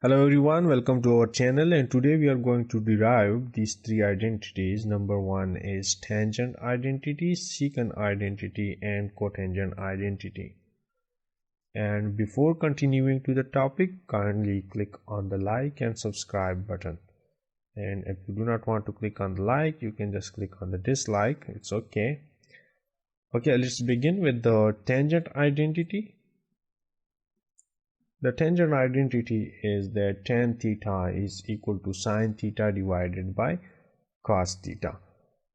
Hello everyone, welcome to our channel, and today we are going to derive these three identities. Number one is tangent identity, secant identity, and cotangent identity. And before continuing to the topic, kindly click on the like and subscribe button. And if you do not want to click on the like, you can just click on the dislike. It's okay. Okay, let's begin with the tangent identity. The tangent identity is that tan theta is equal to sine theta divided by cos theta.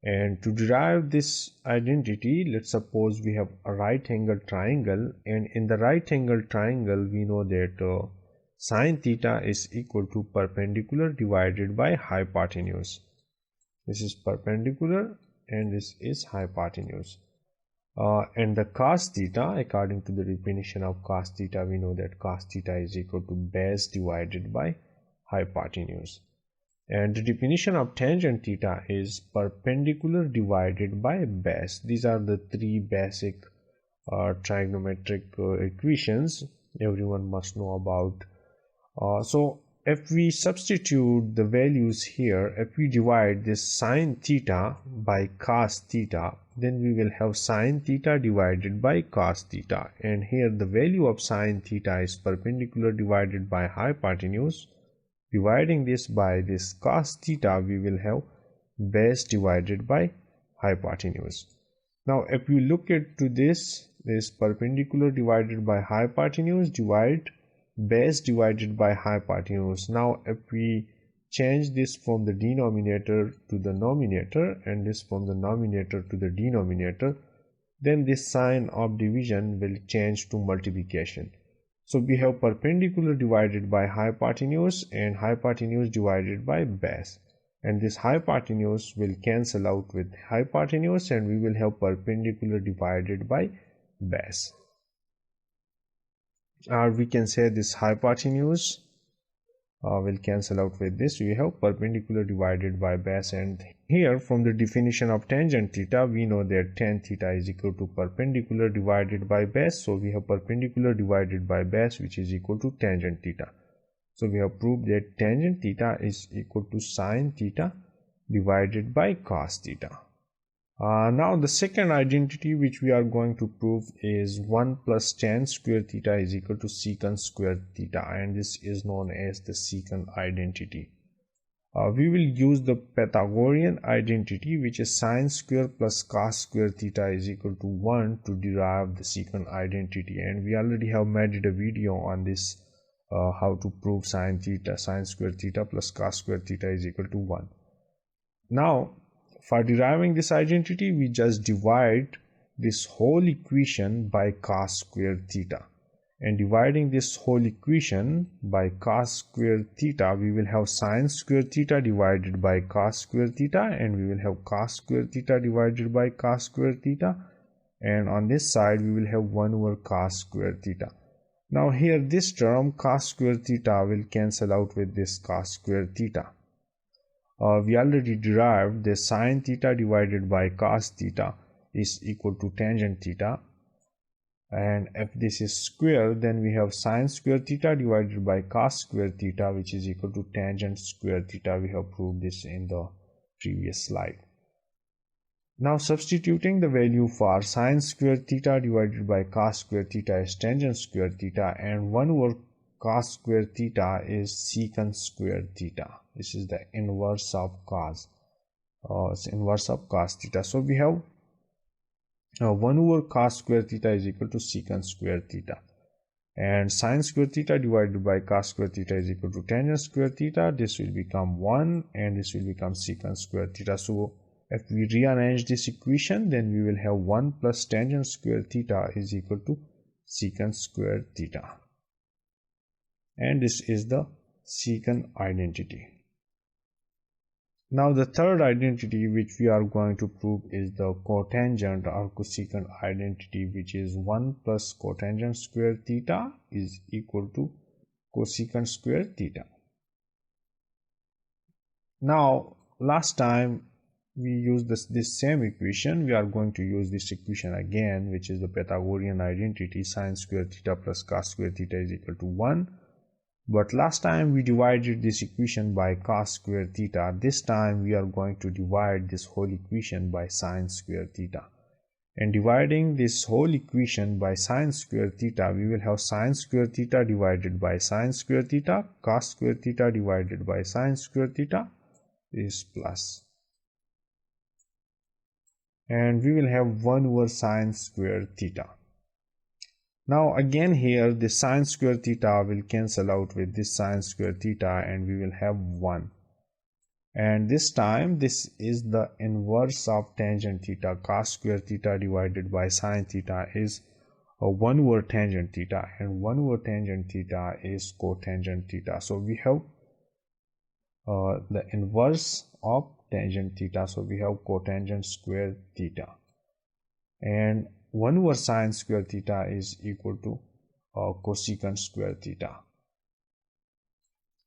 And to derive this identity, let's suppose we have a right angle triangle, and in the right angle triangle we know that sine theta is equal to perpendicular divided by hypotenuse. This is perpendicular and this is hypotenuse. And the cos theta, according to the definition of cos theta, we know that cos theta is equal to base divided by hypotenuse. And the definition of tangent theta is perpendicular divided by base. These are the three basic trigonometric equations everyone must know about. So if we substitute the values here, if we divide this sine theta by cos theta, then we will have sine theta divided by cos theta, and here the value of sine theta is perpendicular divided by hypotenuse. Dividing this by this cos theta, we will have base divided by hypotenuse. Now if you look at to this perpendicular divided by hypotenuse divide base divided by hypotenuse. Now if we change this from the denominator to the numerator and this from the numerator to the denominator, then this sign of division will change to multiplication. So we have perpendicular divided by hypotenuse and hypotenuse divided by base, and this hypotenuse will cancel out with hypotenuse and we will have perpendicular divided by base. Or we can say this hypotenuse will cancel out with this. We have perpendicular divided by base, and here from the definition of tangent theta we know that tan theta is equal to perpendicular divided by base. So we have perpendicular divided by base, which is equal to tangent theta. So we have proved that tangent theta is equal to sine theta divided by cos theta. Now the second identity which we are going to prove is 1 plus tan square theta is equal to secant square theta, and this is known as the secant identity. We will use the Pythagorean identity, which is sine square plus cos square theta is equal to 1, to derive the secant identity, and we already have made a video on this, how to prove sine square theta plus cos square theta is equal to 1. Now for deriving this identity, we just divide this whole equation by cos square theta, and dividing this whole equation by cos square theta, we will have sine square theta divided by cos square theta, and we will have cos square theta divided by cos square theta, and on this side we will have 1 over cos square theta. Now here this term cos square theta will cancel out with this cos square theta. We already derived the sine theta divided by cos theta is equal to tangent theta, and if this is square, then we have sine square theta divided by cos square theta, which is equal to tangent square theta. We have proved this in the previous slide. Now substituting the value for sine square theta divided by cos square theta is tangent square theta, and 1 over cos square theta is secant square theta. This is the inverse of cos, inverse of cos theta. So we have 1 over cos square theta is equal to secant square theta, and sine square theta divided by cos square theta is equal to tangent square theta. This will become 1 and this will become secant square theta. So if we rearrange this equation, then we will have 1 plus tangent square theta is equal to secant square theta, and this is the secant identity. Now the third identity which we are going to prove is the cotangent or cosecant identity, which is 1 plus cotangent square theta is equal to cosecant square theta. Now last time we used this same equation. We are going to use this equation again, which is the Pythagorean identity, sine square theta plus cos square theta is equal to 1. But last time we divided this equation by cos square theta. This time we are going to divide this whole equation by sine square theta. And dividing this whole equation by sine square theta, we will have sine square theta divided by sine square theta. Cos square theta divided by sine square theta is plus. And we will have 1 over sine square theta. Now again here the sine square theta will cancel out with this sine square theta and we will have 1. And this time this is the inverse of tangent theta. Cos square theta divided by sine theta is 1 over tangent theta, and 1 over tangent theta is cotangent theta. So we have the inverse of tangent theta, so we have cotangent square theta, and 1 over sine square theta is equal to cosecant square theta.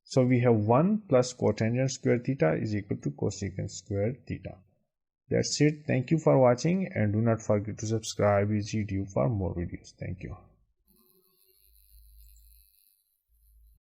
So we have 1 plus cotangent square theta is equal to cosecant square theta. That's it. Thank you for watching, and do not forget to subscribe easyedu for more videos. Thank you.